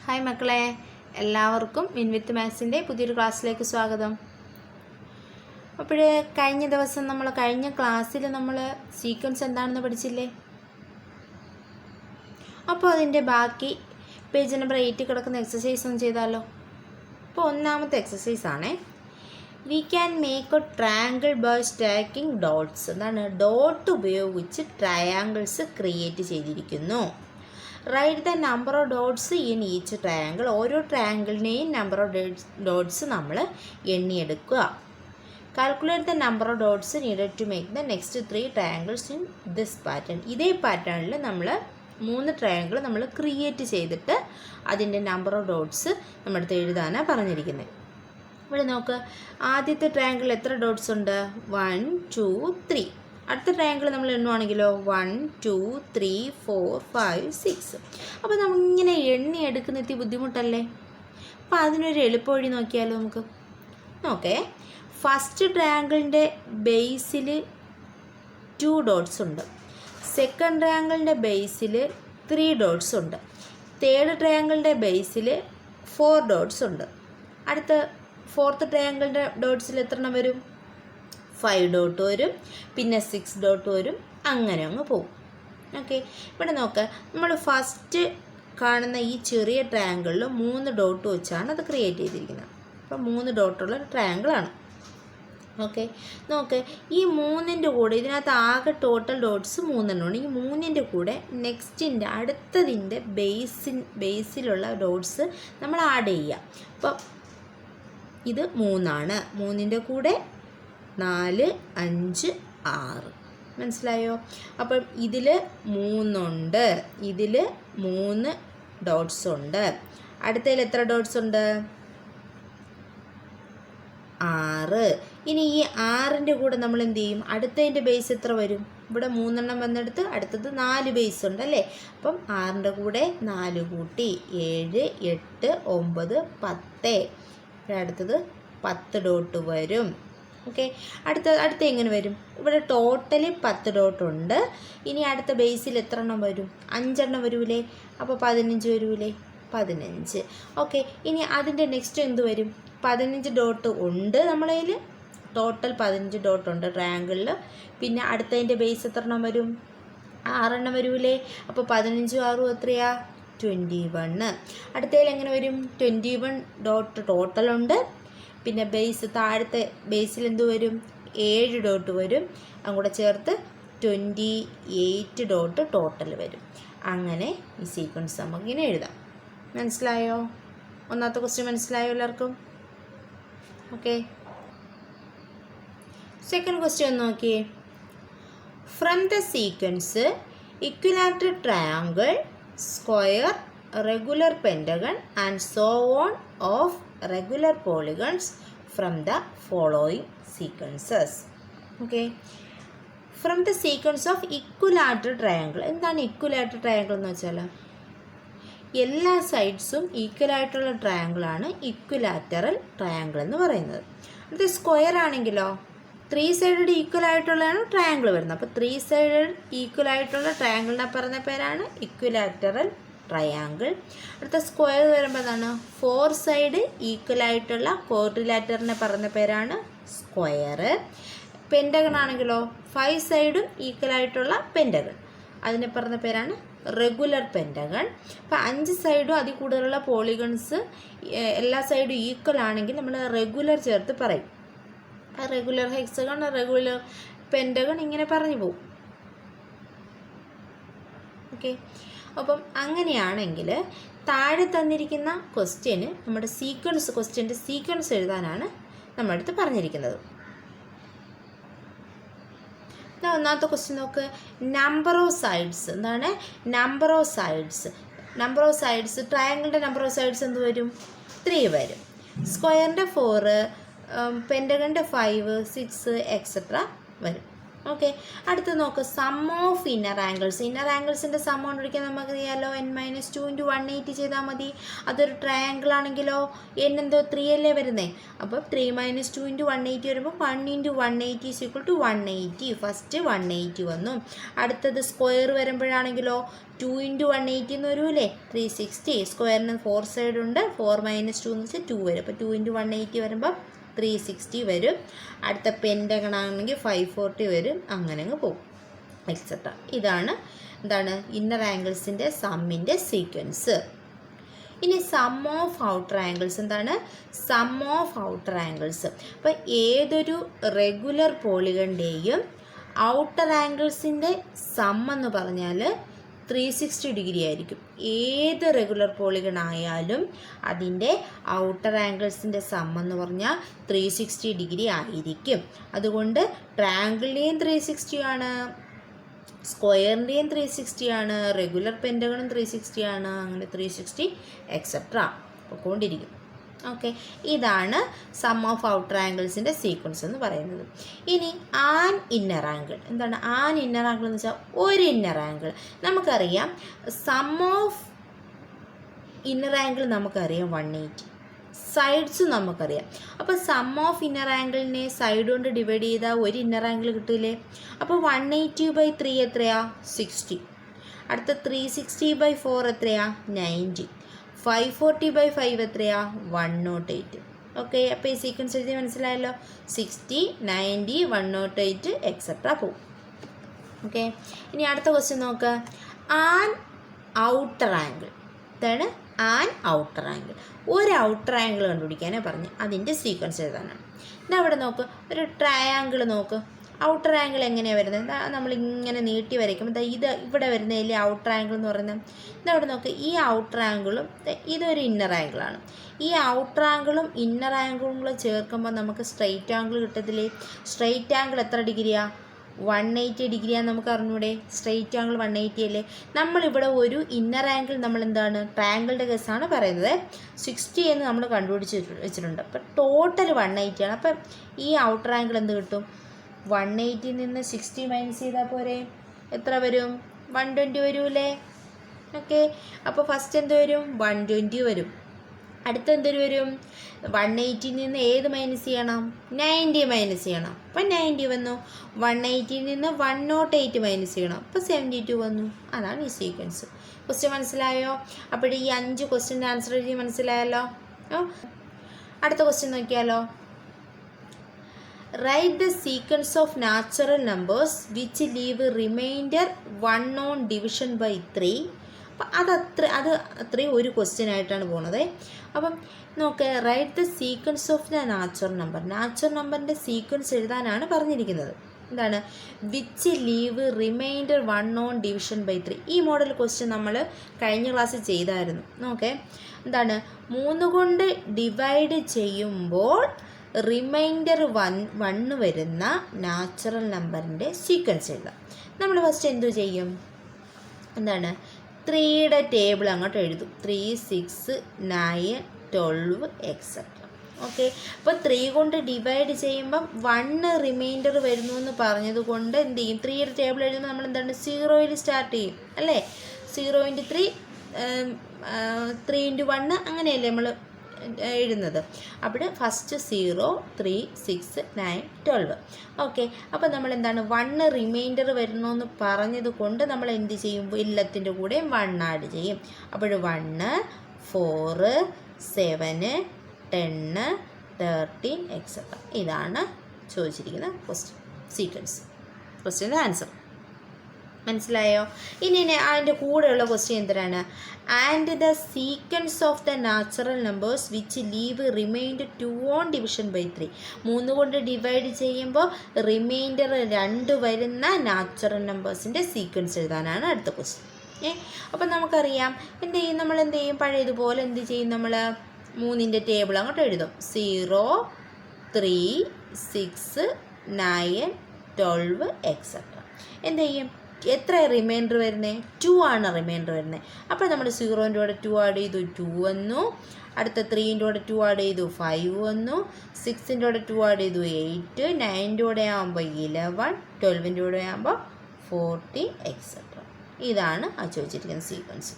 Hi മക്കളെ, എല്ലാവർക്കും win വിത്ത് മാത്സിൻ്റെ പുതിയൊരു ക്ലാസ്സിലേക്ക് സ്വാഗതം. അപ്പോൾ കഴിഞ്ഞ ക്ലാസ്സിൽ നമ്മൾ സീക്വൻസ് എന്താണെന്ന് പഠിച്ചില്ലേ? അപ്പോൾ അതിൻ്റെ ബാക്കി പേജ് നമ്പർ 8 കിടക്കുന്ന എക്സസൈസ് ഒന്ന് ചെയ്താലോ. അപ്പോൾ ഒന്നാമത്തെ എക്സസൈസ് ആണേ. We can make a triangle by stacking dots. എന്താണ്? ഡോട്ട് ഉപയോഗിച്ച് ട്രയാങ്കിൾസ് ക്രിയേറ്റ് ചെയ്തിരിക്കുന്നു. Right the number of dots in each triangle. ഓരോ ട്രയാങ്കിളിനെയും നമ്പർ ഓഫ് ഡോട്ട്സ് നമ്മൾ എണ്ണിയെടുക്കുക. Calculate the number of dots needed to make the next 3 triangles in this pattern. ഇതേ പാറ്റേണിൽ നമ്മൾ 3 ട്രയാങ്കിൾ നമ്മൾ ക്രിയേറ്റ് ചെയ്തിട്ട് അതിൻ്റെ നമ്പർ ഓഫ് ഡോട്ട്സ് നമ്മളടുത്ത് എഴുതാനാണ് പറഞ്ഞിരിക്കുന്നത്. ഇവിടെ നോക്ക്, ആദ്യത്തെ ട്രയാങ്കിൾ എത്ര ഡോട്ട്സ് ഉണ്ട്? 1 2 3. അടുത്ത ട്രയാങ്കിൾ നമ്മൾ എണ്ണുവാണെങ്കിലോ 1 2 3 4 5 6. അപ്പോൾ നമ്മളിങ്ങനെ എണ്ണി എടുക്കുന്ന എത്തി ബുദ്ധിമുട്ടല്ലേ? അപ്പോൾ അതിനൊരു എളുപ്പവഴി നോക്കിയാലോ നമുക്ക്. നോക്കേ, ഫസ്റ്റ് ട്രയാങ്കിളിൻ്റെ ബേസിൽ 2 ഡോട്ട്സ് ഉണ്ട്. സെക്കൻഡ് ട്രയാങ്കിളിൻ്റെ ബേസിൽ 3 ഡോട്ട്സ് ഉണ്ട്. തേർഡ് ട്രയാങ്കിളിൻ്റെ ബേസിൽ 4 ഡോട്ട്സ് ഉണ്ട്. അടുത്ത ഫോർത്ത് ട്രയാങ്കിളിൻ്റെ ഡോട്ട്സിൽ എത്ര എണ്ണം വരും? 5 ഡോട്ട് വരും, പിന്നെ 6 ഡോട്ട് വരും, അങ്ങനെ അങ്ങ് പോകും. ഓക്കെ, ഇവിടെ നോക്ക്, നമ്മൾ ഫസ്റ്റ് കാണുന്ന ഈ ചെറിയ ട്രയാങ്കിളിൽ 3 ഡോട്ട് വെച്ചാണ് അത് ക്രിയേറ്റ് ചെയ്തിരിക്കുന്നത്. അപ്പോൾ 3 ഡോട്ടുള്ള ട്രയാങ്കിളാണ്. ഓക്കെ, നോക്ക്, ഈ 3ൻ്റെ കൂടെ ഇതിനകത്ത് ആകെ ടോട്ടൽ ഡോട്ട്സ് 3 എണ്ണമാണ്. ഈ 3ൻ്റെ കൂടെ നെക്സ്റ്റിൻ്റെ അടുത്തതിൻ്റെ ബേസിലുള്ള ഡോട്ട്സ് നമ്മൾ ആഡ് ചെയ്യുക. അപ്പം ഇത് 3 ആണ്. 3ൻ്റെ കൂടെ 4 5 6. മനസ്സിലായോ? അപ്പം ഇതിൽ 3 ഉണ്ട്, ഇതിൽ 3 ഡോട്ട്സ് ഉണ്ട്. അടുത്തതിൽ എത്ര ഡോട്ട്സ് ഉണ്ട്? 6. ഇനി ഈ 6ൻ്റെ കൂടെ നമ്മൾ എന്ത് ചെയ്യും? അടുത്തതിൻ്റെ ബേസ് എത്ര വരും? ഇവിടെ 3 എണ്ണം വന്നെടുത്ത് അടുത്തത് 4 ബേസ് ഉണ്ട് അല്ലേ? അപ്പം 6ൻ്റെ കൂടെ 4 കൂട്ടി 7 8 9 10. അടുത്തത് 10 ഡോട്ട് വരും. ഓക്കെ, അടുത്ത എങ്ങനെ വരും? ഇവിടെ ടോട്ടലി 10 ഡോട്ട് ഉണ്ട്. ഇനി അടുത്ത ബേസിൽ എത്ര എണ്ണം വരും? 5 എണ്ണം വരൂലേ? അപ്പോൾ 15 വരൂലേ? 15. ഓക്കെ, ഇനി അതിൻ്റെ നെക്സ്റ്റ് എന്ത് വരും? 15 ഡോട്ട് ഉണ്ട് നമ്മളതിൽ. ടോട്ടൽ 15 ഡോട്ട് ഉണ്ട് ട്രയാങ്കിളിൽ. പിന്നെ അടുത്തതിൻ്റെ ബേസ് എത്ര എണ്ണം വരും? 6 എണ്ണം വരൂലേ? അപ്പോൾ 15 6 എത്രയാ? 21. അടുത്തതിൽ എങ്ങനെ വരും? 21 ഡോട്ട് ടോട്ടലുണ്ട്. പിന്നെ ബേസ് താഴത്തെ ബേസിൽ എന്ത് വരും? 7 ഡോട്ട് വരും. അങ്ങോട്ട് ചേർത്ത് 28 ഡോട്ട് ടോട്ടൽ വരും. അങ്ങനെ ഈ സീക്വൻസ് നമുക്കിങ്ങനെ എഴുതാം. മനസ്സിലായോ? ഒന്നാമത്തെ ക്വസ്റ്റ്യൻ മനസ്സിലായോ എല്ലാവർക്കും? ഓക്കെ, സെക്കൻഡ് ക്വസ്റ്റ്യൻ നോക്കിയേ. From the sequence equilateral triangle, square, regular pentagon and so on of regular polygons from the following sequences. Okay, from the sequence of equilateral triangle. എന്താണ് equilateral triangle എന്ന് വെച്ചാൽ? എല്ലാ സൈഡ്സും equal ആയിട്ടുള്ള ട്രയാങ്കിളാണ് equilateral triangle എന്ന് പറയുന്നത്. അത് square ആണെങ്കിലോ 3 sided equal ആയിട്ടുള്ളതാണ് ട്രയാങ്കിൾ വരുന്നത്. അപ്പോൾ 3 സൈഡഡ് ഈക്വൽ ആയിട്ടുള്ള ട്രയാങ്കിളിനെ പറഞ്ഞ പേരാണ് ഇക്വിലാറ്ററൽ ട്രയാങ്കിൾ. അടുത്ത സ്ക്വയർ വരുമ്പോൾ എന്താണ്? 4 സൈഡ് ഈക്വൽ ആയിട്ടുള്ള ക്വാഡ്രിലാറ്ററിനെ പറഞ്ഞ പേരാണ് സ്ക്വയർ. പെൻറ്റഗൺ ആണെങ്കിലോ 5 സൈഡും ഈക്വൽ ആയിട്ടുള്ള പെൻറ്റഗൺ, അതിനെ പറഞ്ഞ പേരാണ് റെഗുലർ പെൻറ്റഗൺ. അപ്പോൾ 5 സൈഡും അതിൽ കൂടുതലുള്ള പോളിഗൺസ് എല്ലാ സൈഡും ഈക്വൽ ആണെങ്കിൽ നമ്മൾ റെഗുലർ ചേർത്ത് പറയും. റെഗുലർ ഹെക്സഗൺ, റെഗുലർ പെൻറ്റഗൺ, ഇങ്ങനെ പറഞ്ഞു പോകും. ഓക്കെ, അപ്പം അങ്ങനെയാണെങ്കിൽ താഴെ തന്നിരിക്കുന്ന ക്വസ്റ്റ്യന് നമ്മുടെ ക്വസ്റ്റ്യൻ്റെ സീക്വൻസ് എഴുതാനാണ് നമ്മുടെ അടുത്ത് പറഞ്ഞിരിക്കുന്നത്. ഒന്നാമത്തെ ക്വസ്റ്റ്യൻ നോക്ക്. Number of sides. എന്താണ് number of sides? Number of sides, ട്രയാങ്കിളിൻ്റെ നമ്പർ ഓഫ് സൈഡ്സ് എന്ത് വരും? 3 വരും. സ്ക്വയറിൻ്റെ 4, പെൻറ്റഗണിൻ്റെ 5 6 എക്സെട്ര വരും. ഓക്കെ, അടുത്ത് നോക്ക് sum of inner angles. Inner ആംഗിൾസിൻ്റെ സം കണ്ടുപിടിക്കാൻ നമുക്കറിയാമല്ലോ, n-2 × 180 ചെയ്താൽ മതി. അതൊരു ട്രയാങ്കിൾ ആണെങ്കിലോ n എന്തോ 3 അല്ലേ വരുന്നത്, അപ്പോൾ 3 - 2 × 180 വരുമ്പോൾ 1 × 180 = 180. ഫസ്റ്റ് 180 വന്നു. അടുത്തത് സ്ക്വയർ വരുമ്പോഴാണെങ്കിലോ 2 × 180 എന്ന് വരൂലേ, 360. സ്ക്വയറിന് 4 സൈഡ് ഉണ്ട്, 4 - 2 എന്ന് വെച്ചാൽ 2 വരും. അപ്പോൾ 2 × 180 വരുമ്പോൾ 360 വരും. അടുത്ത പെൻറ്റഗൺ ആണെങ്കിൽ 540 വരും. അങ്ങനെ അങ്ങ് പോകും, എക്സെട്ര. ഇതാണ് എന്താണ് ഇന്നർ ആംഗിൾസിൻ്റെ സമ്മിൻ്റെ സീക്വൻസ്. ഇനി സം ഓഫ് ഔട്ടർ ആംഗിൾസ്. എന്താണ് സം ഓഫ് ഔട്ടർ ആംഗിൾസ്? അപ്പോൾ ഏതൊരു റെഗുലർ പോളിഗണിൻ്റെയും ഔട്ടർ ആംഗിൾസിൻ്റെ സം എന്ന് പറഞ്ഞാൽ 360 ഡിഗ്രി ആയിരിക്കും. ഏത് റെഗുലർ പോളിഗൺ ആയാലും അതിൻ്റെ ഔട്ടർ ആംഗിൾസിൻ്റെ സം എന്ന് പറഞ്ഞാൽ 360 ഡിഗ്രി ആയിരിക്കും. അതുകൊണ്ട് ട്രയാങ്കിളിൻ്റെയും 360 ആണ്, സ്ക്വയറിൻ്റെയും 360 ആണ്, റെഗുലർ പെൻറ്റഗണും 360 ആണ്. അങ്ങനെ 360 എക്സെട്ര പോയിക്കൊണ്ടിരിക്കും. ഓക്കെ, ഇതാണ് സം ഓഫ് ഔട്ടർ ആംഗിൾസിൻ്റെ സീക്വൻസ് എന്ന് പറയുന്നത്. ഇനി ആൻ ഇന്നർ ആംഗിൾ. എന്താണ് ആൻ ഇന്നർ ആംഗിൾ എന്ന് വെച്ചാൽ ഒരു ഇന്നർ ആംഗിൾ. നമുക്കറിയാം സം ഓഫ് ഇന്നർ ആംഗിൾ നമുക്കറിയാം 180, സൈഡ്സ് നമുക്കറിയാം. അപ്പോൾ സം ഓഫ് ഇന്നർ ആംഗിളിനെ സൈഡ് കൊണ്ട് ഡിവൈഡ് ചെയ്താൽ ഒരു ഇന്നർ ആംഗിൾ കിട്ടില്ലേ. അപ്പോൾ 180/3 എത്രയാ, 60. അടുത്ത 360/4 എത്രയാ, 90. 540/5 എത്രയാ, 108. ഓക്കെ, അപ്പോൾ ഈ സീക്വൻസ് എഴുതി മനസ്സിലായല്ലോ. 60, 90, 108 എക്സെട്ര പോകും. ഓക്കെ, ഇനി അടുത്ത ക്വസ്റ്റ്യൻ നോക്ക്. An outer angle. ഇതാണ് ആൻ ഔട്ടർ ആംഗിൾ. ഒരു ഔട്ടർ ആംഗിൾ കണ്ടുപിടിക്കാനേ പറഞ്ഞു, അതിൻ്റെ സീക്വൻസ് എഴുതാനാണ്. ഇതാ അവിടെ നോക്ക്, ഒരു ട്രയാങ്കിൾ നോക്ക്. ഔട്ടർ ആംഗിൾ എങ്ങനെയാണ് വരുന്നത്? നമ്മളിങ്ങനെ നീട്ടി വരയ്ക്കുമ്പോൾ ഇത് ഇവിടെ വരുന്നതിലെ ഔട്ടർ ആംഗിൾ എന്ന് പറയുന്നത് ഇതവിടെ നോക്ക്. ഈ ഔട്ടർ ആംഗിളും ഇതൊരു ഇന്നർ ആംഗിളാണ്. ഈ ഔട്ടർ ആംഗിളും ഇന്നർ ആംഗിളും കൂടെ ചേർക്കുമ്പോൾ നമുക്ക് സ്ട്രെയിറ്റ് ആംഗിൾ കിട്ടത്തില്ലേ. സ്ട്രെയിറ്റ് ആംഗിൾ എത്ര ഡിഗ്രിയാണ്? 180 ഡിഗ്രിയാണ് നമുക്ക് അറിഞ്ഞൂടെ. സ്ട്രെയിറ്റ് ആംഗിൾ 180 അല്ലേ. നമ്മളിവിടെ ഒരു ഇന്നർ ആംഗിൾ നമ്മൾ എന്താണ് ട്രയാങ്കിളിൻ്റെ കേസാണ് പറയുന്നത്, 60 എന്ന് നമ്മൾ കണ്ടുപിടിച്ച് വെച്ചിട്ടുണ്ട്. അപ്പം ടോട്ടൽ 180 ആണ്. അപ്പം ഈ ഔട്ടർ ആംഗിൾ എന്ത് കിട്ടും? 180 നിന്ന് 60 മൈനസ് ചെയ്താൽ പോരെ, എത്ര വരും? 120 വരൂലേ. ഓക്കെ, അപ്പോൾ ഫസ്റ്റ് എന്ത് വരും? 120 വരും. അടുത്ത എന്തൊരു വരും? 180 നിന്ന് ഏത് മൈനസ് ചെയ്യണം? 90 മൈനസ് ചെയ്യണം. അപ്പം 90 വന്നു. 180 നിന്ന് 108 മൈനസ് ചെയ്യണം. അപ്പോൾ 72 വന്നു. അതാണ് ഈ സീക്വൻസ്. ക്വസ്റ്റ്യൻ മനസ്സിലായോ? അപ്പോൾ ഈ 5 ക്വസ്റ്റ്യൻ്റെ ആൻസർ എഴുതി മനസ്സിലായല്ലോ. അടുത്ത ക്വസ്റ്റ്യൻ നോക്കിയാലോ. Write the sequence of natural numbers which leave remainder 1 on division by 3. അപ്പം അത് അത്രയും ഒരു ക്വസ്റ്റ്യൻ ആയിട്ടാണ് പോണത്. അപ്പം നോക്ക്, write the sequence of the natural number. Natural നമ്പറിൻ്റെ സീക്വൻസ് എഴുതാനാണ് പറഞ്ഞിരിക്കുന്നത്. എന്താണ്? Which leave remainder 1 on division by 3. ഈ മോഡൽ ക്വസ്റ്റ്യൻ നമ്മൾ കഴിഞ്ഞ ക്ലാസ്സിൽ ചെയ്തായിരുന്നു. നോക്കേ, എന്താണ് 3 കൊണ്ട് ഡിവൈഡ് ചെയ്യുമ്പോൾ റിമൈൻഡർ 1 വരുന്ന നാച്ചുറൽ നമ്പറിൻ്റെ സീക്വൻസ് എഴുതാം. നമ്മൾ ഫസ്റ്റ് എന്തു ചെയ്യും? എന്താണ് 3യുടെ ടേബിൾ അങ്ങോട്ട് എഴുതും. 3, 6, 9, 12 എക്സെട്ര. ഓക്കെ, അപ്പോൾ 3 കൊണ്ട് ഡിവൈഡ് ചെയ്യുമ്പം 1 റിമൈൻഡർ വരുന്നു എന്ന് പറഞ്ഞത് കൊണ്ട് എന്ത് ചെയ്യും? 3യുടെ ടേബിൾ എഴുതുമ്പോൾ നമ്മൾ എന്താണ് 0യിൽ സ്റ്റാർട്ട് ചെയ്യും അല്ലേ. 0 × 3, 3 × 1 അങ്ങനെയല്ലേ നമ്മൾ എഴുതുന്നത്. അവിടെ ഫസ്റ്റ് 0, 3, 6, 9, 12. ഓക്കെ, അപ്പോൾ നമ്മൾ എന്താണ് 1 റിമൈൻഡർ വരണമെന്ന് പറഞ്ഞത് കൊണ്ട് നമ്മൾ എന്ത് ചെയ്യും? എല്ലാത്തിൻ്റെ കൂടെയും 1 ആഡ് ചെയ്യും. അപ്പോൾ 1, 4, 7, 10, 13 എക്സെട്ര. ഇതാണ് ചോദിച്ചിരിക്കുന്ന ക്വസ്റ്റ്യൻ സീക്വൻസ്. ക്വസ്റ്റ്യൻ്റെ ആൻസർ മനസ്സിലായോ? ഇനി അതിൻ്റെ കൂടെയുള്ള ക്വസ്റ്റ്യൻ എന്തിനാണ്? And the sequence of the natural numbers which leave remainder 2 on division by 3. 3 കൊണ്ട് ഡിവൈഡ് ചെയ്യുമ്പോൾ റിമൈൻഡർ 2 വരുന്ന നാച്ചുറൽ നമ്പേഴ്സിൻ്റെ സീക്വൻസ് എഴുതാനാണ് അടുത്ത ക്വസ്റ്റ്യൻ. അപ്പം നമുക്കറിയാം എന്ത് ചെയ്യും? നമ്മൾ എന്ത് ചെയ്യും? പഴയതുപോലെ എന്ത് ചെയ്യും? നമ്മൾ 3ൻ്റെ ടേബിൾ അങ്ങോട്ട് എഴുതും. 0, 3, 6, 9, 12 എക്സെട്ര. എന്ത് ചെയ്യും? എത്ര റിമൈൻഡർ വരുന്നത്? 2 ആണ് റിമൈൻഡർ വരുന്നത്. അപ്പോൾ നമ്മൾ 0ൻ്റെ കൂടെ 2 ആഡ് ചെയ്തു, 2 വന്നു. അടുത്ത 3ൻ്റെ കൂടെ 2 ആഡ് ചെയ്തു, 5 വന്നു. 6ൻ്റെ കൂടെ 2 ആഡ് ചെയ്തു, 8. 9ൻ്റെ കൂടെ ആകുമ്പോൾ 11. 12ൻ്റെ കൂടെ ആകുമ്പോൾ 14 എക്സെട്ര. ഇതാണ് ആ ചോദിച്ചിരിക്കുന്ന സീക്വൻസ്.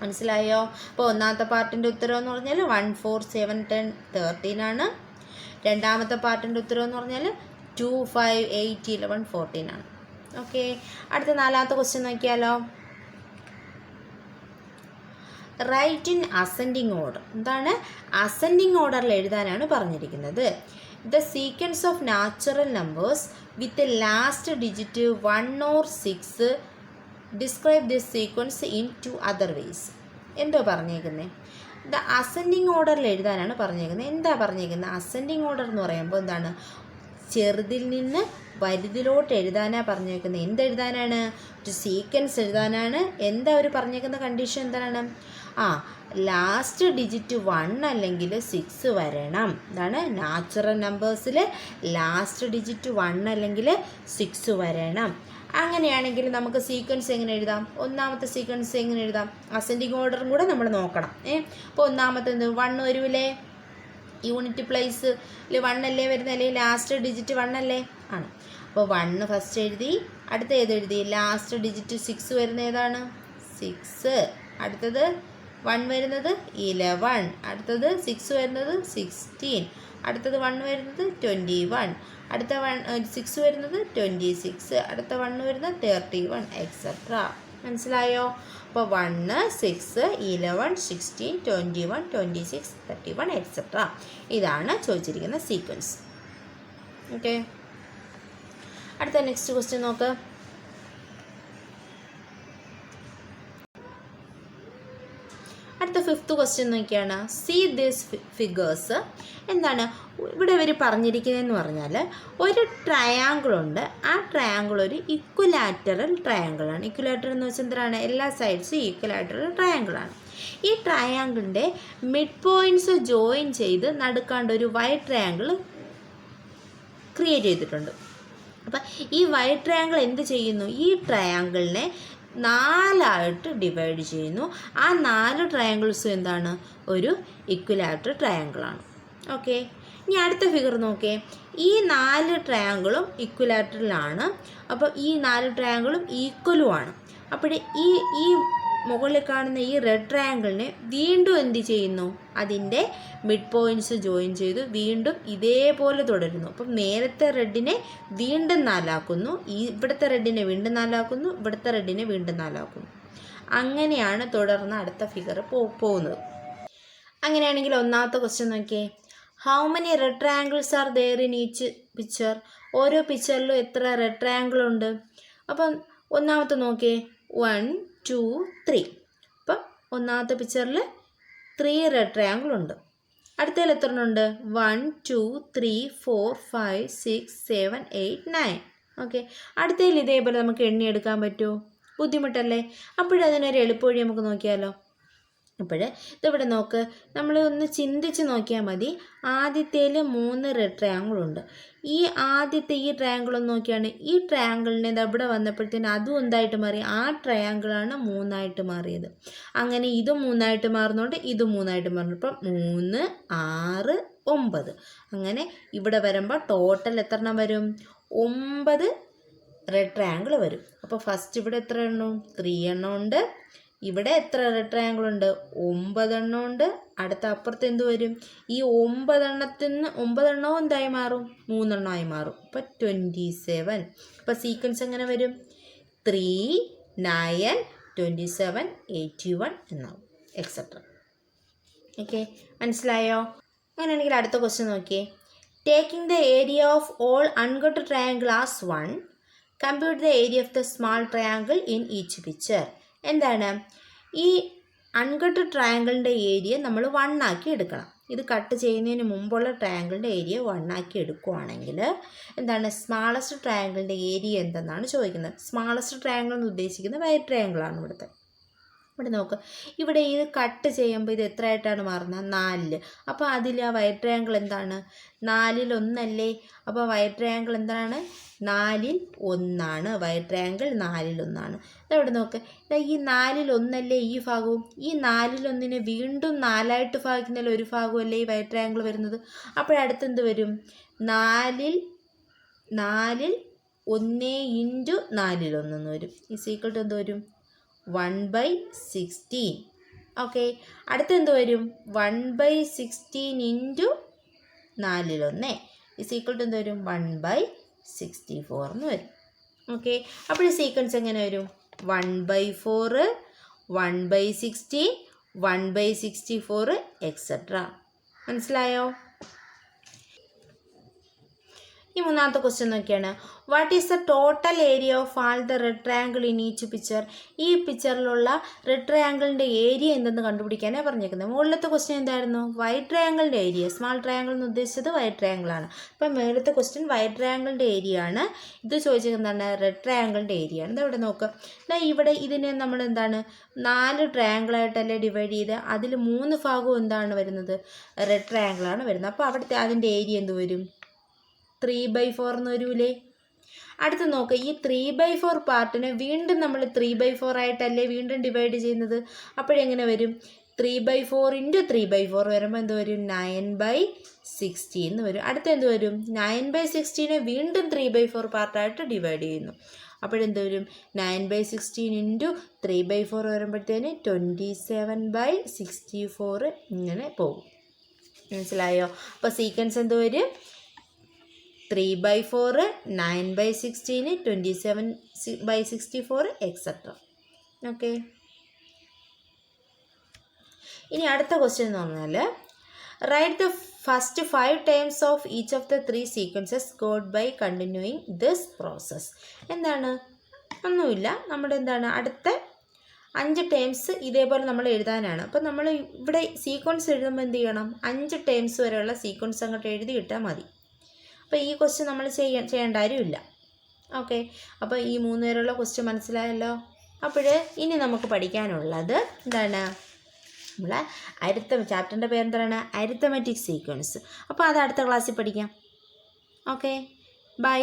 മനസ്സിലായോ? അപ്പോൾ ഒന്നാമത്തെ പാർട്ടിൻ്റെ ഉത്തരം എന്ന് പറഞ്ഞാൽ 1 4 7 10 13 ആണ്. രണ്ടാമത്തെ പാർട്ടിൻ്റെ ഉത്തരം എന്ന് പറഞ്ഞാൽ 2 5 8 11 14 ആണ്. ഓക്കെ, അടുത്ത നാലാമത്തെ ക്വസ്റ്റ്യൻ നോക്കിയാലോ. Write in ascending order. എന്താണ്? അസെൻഡിങ് ഓർഡറിൽ എഴുതാനാണ് പറഞ്ഞിരിക്കുന്നത്. The sequence of natural numbers with last digit 1 or 6. Describe this sequence in 2 other ways. എന്തോ പറഞ്ഞേക്കുന്നത്? ദ അസെൻഡിങ് ഓർഡറിൽ എഴുതാനാണ് പറഞ്ഞേക്കുന്നത്. എന്താ പറഞ്ഞേക്കുന്നത്? അസെൻഡിങ് ഓർഡർ എന്ന് പറയുമ്പോൾ എന്താണ്? ചെറുതിൽ നിന്ന് വലുതിലോട്ട് എഴുതാനാണ് പറഞ്ഞേക്കുന്നത്. എന്തെഴുതാനാണ്? ഒരു സീക്വൻസ് എഴുതാനാണ്. എന്താ അവർ പറഞ്ഞേക്കുന്ന കണ്ടീഷൻ എന്താണ്? ലാസ്റ്റ് ഡിജിറ്റ് 1 അല്ലെങ്കിൽ 6 വരണം. ഇതാണ് നാച്ചുറൽ നമ്പേഴ്സിൽ ലാസ്റ്റ് ഡിജിറ്റ് 1 അല്ലെങ്കിൽ 6 വരണം. അങ്ങനെയാണെങ്കിൽ നമുക്ക് സീക്വൻസ് എങ്ങനെ എഴുതാം? ഒന്നാമത്തെ സീക്വൻസ് എങ്ങനെ എഴുതാം? അസെൻഡിങ് ഓർഡറും കൂടെ നമ്മൾ നോക്കണം. അപ്പോൾ ഒന്നാമത്തെ 1 വരുമല്ലേ? യൂണിറ്റ് പ്ലേസിൽ 1 അല്ലേ വരുന്നത്, അല്ലെങ്കിൽ ലാസ്റ്റ് ഡിജിറ്റ് 1 അല്ലേ? ആണ്. അപ്പോൾ 1 ഫസ്റ്റ് എഴുതി. അടുത്ത ഏതെഴുതി? ലാസ്റ്റ് ഡിജിറ്റ് 6 വരുന്ന ഏതാണ്? 6. അടുത്തത് 1 വരുന്നത് 11. അടുത്തത് 6 വരുന്നത് 16. അടുത്തത് 1 വരുന്നത് 21. അടുത്ത 6 വരുന്നത് 26. അടുത്ത 1 വരുന്നത് 31 എക്സെട്ര. മനസ്സിലായോ? അപ്പോൾ 1 6 11 16 21 26 31 എക്സെട്ര. ഇതാണ് ചോദിച്ചിരിക്കുന്ന സീക്വൻസ്. ഓക്കെ, അടുത്ത നെക്സ്റ്റ് ക്വസ്റ്റ്യൻ നോക്ക്. അടുത്ത 5th ക്വസ്റ്റ്യൻ നോക്കിയാണ്. See this figures. എന്താണ് ഇവിടെ ഇവർ പറഞ്ഞിരിക്കുന്നതെന്ന് പറഞ്ഞാൽ, ഒരു ട്രയാങ്കിൾ ഉണ്ട്. ആ ട്രയാങ്കിൾ ഒരു ഇക്വലാറ്ററൽ ട്രയാങ്കിളാണ്. ഇക്വലാറ്ററൽ എന്ന് വെച്ചാൽ എന്താണ്? എല്ലാ സൈഡ്സും ഈക്വലാറ്ററൽ ട്രയാങ്കിളാണ്. ഈ ട്രയാങ്കിളിൻ്റെ മിഡ് പോയിൻറ്റ്സ് ജോയിൻ ചെയ്ത് നടുക്കാണ്ട് ഒരു വൈറ്റ് ട്രയാങ്കിൾ ക്രിയേറ്റ് ചെയ്തിട്ടുണ്ട്. അപ്പം ഈ വൈറ്റ് ട്രയാങ്കിൾ എന്ത് ചെയ്യുന്നു? ഈ ട്രയാങ്കിളിനെ 4 ഡിവൈഡ് ചെയ്യുന്നു. ആ 4 ട്രയാങ്കിൾസും എന്താണ്? ഒരു ഇക്വലാറ്ററൽ ട്രയാങ്കിളാണ്. ഓക്കെ, ഇനി അടുത്ത ഫിഗർ നോക്കേ. ഈ 4 ട്രയാങ്കിളും ഇക്വലാറ്ററലാണ്. അപ്പോൾ ഈ 4 ട്രയാങ്കിളും ഈക്വലുമാണ്. അപ്പോൾ ഈ മുകളിൽ കാണുന്ന ഈ റെഡ് ട്രയാങ്കിളിനെ വീണ്ടും എന്ത് ചെയ്യുന്നു? അതിൻ്റെ മിഡ് പോയിൻറ്റ്സ് ജോയിൻ ചെയ്തു വീണ്ടും ഇതേപോലെ തുടരുന്നു. അപ്പം നേരത്തെ റെഡിനെ വീണ്ടും 4 ആക്കുന്നു, ഇവിടുത്തെ റെഡിനെ വീണ്ടും 4 ആക്കുന്നു, ഇവിടുത്തെ റെഡിനെ വീണ്ടും 4 ആക്കുന്നു. അങ്ങനെയാണ് തുടർന്ന് അടുത്ത ഫിഗർ പോകുന്നത്. അങ്ങനെയാണെങ്കിൽ ഒന്നാമത്തെ ക്വസ്റ്റ്യൻ നോക്കിയേ. How many red triangles are there in each picture? ഓരോ പിക്ചറിലും എത്ര റെഡ് ട്രയാങ്കിൾ ഉണ്ട്? അപ്പം ഒന്നാമത്തെ നോക്കിയേ, 1 2 3. അപ്പം ഒന്നാമത്തെ പിക്ചറിൽ 3 റെഡ് ട്രയാങ്കിൾ ഉണ്ട്. അടുത്തതിൽ എത്ര ഉണ്ട്? 1 2 3 4 5 6 7 8 9. ഓക്കെ, അടുത്തതിൽ ഇതേപോലെ നമുക്ക് എണ്ണിയെടുക്കാൻ പറ്റുമോ? ബുദ്ധിമുട്ടല്ലേ? അപ്പോഴതിനൊരു എളുപ്പവഴി നമുക്ക് നോക്കിയാലോ. അപ്പോൾ ഇതിവിടെ നോക്ക്, നമ്മൾ ഒന്ന് ചിന്തിച്ച് നോക്കിയാൽ മതി. ആദ്യത്തേൽ 3 റെഡ് ട്രയാങ്കിളുണ്ട്. ഈ ആദ്യത്തെ ഈ ട്രയാങ്കിൾ ഒന്ന് നോക്കിയാണ്, ഈ ട്രയാങ്കിളിനെ ഇവിടെ വന്നപ്പോഴത്തേന് അതും എന്തായിട്ട് മാറി? ആ ട്രയാങ്കിളാണ് 3 മാറിയത്. അങ്ങനെ ഇതും 3 മാറുന്നതുകൊണ്ട് ഇതും 3 മാറുന്നു. ഇപ്പം 3 6 9. അങ്ങനെ ഇവിടെ വരുമ്പോൾ ടോട്ടൽ എത്ര എണ്ണം വരും? 9 റെഡ് ട്രയാങ്കിൾ വരും. അപ്പോൾ ഫസ്റ്റ് ഇവിടെ എത്ര എണ്ണം? 3 എണ്ണം ഉണ്ട്. ഇവിടെ എത്ര റെഡ് ട്രയാങ്കിൾ ഉണ്ട്? 9 എണ്ണം ഉണ്ട്. അടുത്ത അപ്പുറത്ത് എന്ത് വരും? ഈ 9 എണ്ണത്തിന് 9 എണ്ണവും എന്തായി മാറും? 3 എണ്ണമായി മാറും. അപ്പോൾ 27. അപ്പോൾ സീക്വൻസ് എങ്ങനെ വരും? 3 9 27 81 എന്നാവും എക്സെട്ര. ഓക്കെ, മനസ്സിലായോ? അങ്ങനെയാണെങ്കിൽ അടുത്ത ക്വസ്റ്റ്യൻ നോക്കിയേ. Taking the area of all uncut triangle as 1, compute the area of the small triangle in each picture. എന്താണ്? ഈ അൺകട്ട് ട്രയാങ്കിളിൻ്റെ ഏരിയ നമ്മൾ 1 ആക്കി എടുക്കണം. ഇത് കട്ട് ചെയ്യുന്നതിന് മുമ്പുള്ള ട്രയാങ്കിളിൻ്റെ ഏരിയ 1 ആക്കി എടുക്കുകയാണെങ്കിൽ എന്താണ്? സ്മാളസ്റ്റ് ട്രയാങ്കിളിൻ്റെ ഏരിയ എന്തെന്നാണ് ചോദിക്കുന്നത്. സ്മാളസ്റ്റ് ട്രയാങ്കിൾ എന്ന് ഉദ്ദേശിക്കുന്നത് വൈറ്റ് ട്രയാങ്കിളാണ് ഇവിടുത്തെ. ഇവിടെ നോക്ക്, ഇവിടെ ഇത് കട്ട് ചെയ്യുമ്പോൾ ഇത് എത്രയായിട്ടാണ് മാറുന്നത്? 4. അപ്പോൾ അതിൽ ആ വൈറ്റ് ട്രയാങ്കിൾ എന്താണ്? 4ൽ 1 അപ്പോൾ വൈറ്റ് ട്രയാങ്കിൾ എന്താണ്? 4ൽ 1. വൈറ്റ് ട്രയാങ്കിൾ 4ൽ 1. ഇവിടെ നോക്ക്, ഈ 4ൽ 1 ഈ ഭാഗവും, ഈ 4ൽ 1 വീണ്ടും 4ആയിട്ട് ഭാഗിക്കുന്നതിൽ ഒരു ഭാഗമല്ലേ ഈ വൈറ്റ് ട്രയാങ്കിൾ വരുന്നത്. അപ്പോഴടുത്ത് എന്ത് വരും? 4ൽ 1 ഇൻറ്റു 4ൽ 1 എന്ന് വരും. ഈ സീക്വൽ ടു എന്ത് വരും? 1/16. ഓക്കെ, അടുത്ത് എന്ത് വരും? 1/16 ഇൻറ്റു 4ൽ 1 ഈസ് ഈക്വൽ ടു എന്ത് വരും? 1/64 എന്ന് വരും. ഓക്കെ, അപ്പോൾ ഈ സീക്വൻസ് എങ്ങനെ വരും? 1/4, 1/16, 1/64 എക്സെട്ര. മനസ്സിലായോ? ഈ മൂന്നാമത്തെ ക്വസ്റ്റ്യൻ നോക്കിയാണ്. What is the total area of all the red triangle in each picture? ഈ പിക്ചറിലുള്ള റെഡ് ട്രയാങ്കിളിൻ്റെ ഏരിയ എന്തെന്ന് കണ്ടുപിടിക്കാനാണ് പറഞ്ഞേക്കുന്നത്. മുകളിലത്തെ ക്വസ്റ്റ്യൻ എന്തായിരുന്നു? വൈറ്റ് ട്രയാങ്കിളിൻ്റെ ഏരിയ. സ്മാൾ ട്രയാങ്കിൾ എന്ന് ഉദ്ദേശിച്ചത് വൈറ്റ് ട്രയാങ്കിളാണ്. അപ്പം മുകളിലത്തെ ക്വസ്റ്റ്യൻ വൈറ്റ് ട്രയാങ്കിളിൻ്റെ ഏരിയ ആണ്. ഇത് ചോദിച്ചിരിക്കുന്നതാണ് റെഡ് ട്രയാങ്കിളിൻ്റെ ഏരിയ ആണ്. ഇവിടെ നോക്കുക, ഇവിടെ ഇതിനെ നമ്മൾ എന്താണ് 4 ട്രയാങ്കിളായിട്ടല്ലേ ഡിവൈഡ് ചെയ്ത്, അതിൽ 3 ഭാഗവും എന്താണ് വരുന്നത്? റെഡ് ട്രയാങ്കിളാണ് വരുന്നത്. അപ്പോൾ അവിടുത്തെ അതിൻ്റെ ഏരിയ എന്ത് വരും? 3/4 എന്ന് വരൂലേ. അടുത്ത് നോക്കുക, ഈ 3/4 പാർട്ടിനെ വീണ്ടും നമ്മൾ 3/4 ആയിട്ടല്ലേ വീണ്ടും ഡിവൈഡ് ചെയ്യുന്നത്. അപ്പോഴെങ്ങനെ വരും? 3/4 ഇൻറ്റു 3/4 വരുമ്പോൾ എന്ത് വരും? 9/16 എന്ന് വരും. അടുത്ത് എന്ത് വരും? 9/16 വീണ്ടും 3/4 പാർട്ടായിട്ട് ഡിവൈഡ് ചെയ്യുന്നു. അപ്പോഴെന്ത് വരും? 9/16 ഇൻറ്റു 3/4 വരുമ്പോഴത്തേന് 27/64 ഇങ്ങനെ പോകും. മനസ്സിലായോ? അപ്പോൾ സീക്വൻസ് എന്ത് വരും? 3/4, 9/16, 27/64 എക്സെട്ര. ഓക്കെ, ഇനി അടുത്ത ക്വസ്റ്റ്യൻ എന്ന് പറഞ്ഞാൽ write the first 5 times of each of the 3 sequences got by continuing this process. എന്താണ്? ഒന്നുമില്ല, നമ്മുടെ എന്താണ് അടുത്ത 5 ടേംസ് ഇതേപോലെ നമ്മൾ എഴുതാനാണ്. അപ്പം നമ്മൾ ഇവിടെ സീക്വൻസ് എഴുതുമ്പോൾ എന്ത് ചെയ്യണം? 5 ടേംസ് വരെയുള്ള സീക്വൻസ് അങ്ങോട്ട് എഴുതി കിട്ടാൽ മതി. അപ്പോൾ ഈ ക്വസ്റ്റ്യൻ നമ്മൾ ചെയ്യേണ്ട കാര്യമില്ല. ഓക്കെ, അപ്പോൾ ഈ 3 പേരുള്ള ക്വസ്റ്റ്യൻ മനസ്സിലായല്ലോ. അപ്പോൾ ഇനി നമുക്ക് പഠിക്കാനുള്ളത് എന്താണ്? നമ്മളെ ചാപ്റ്ററിൻ്റെ പേരെന്താണ്? Arithmetic sequence. അപ്പോൾ അത് അടുത്ത ക്ലാസ്സിൽ പഠിക്കാം. Okay, by.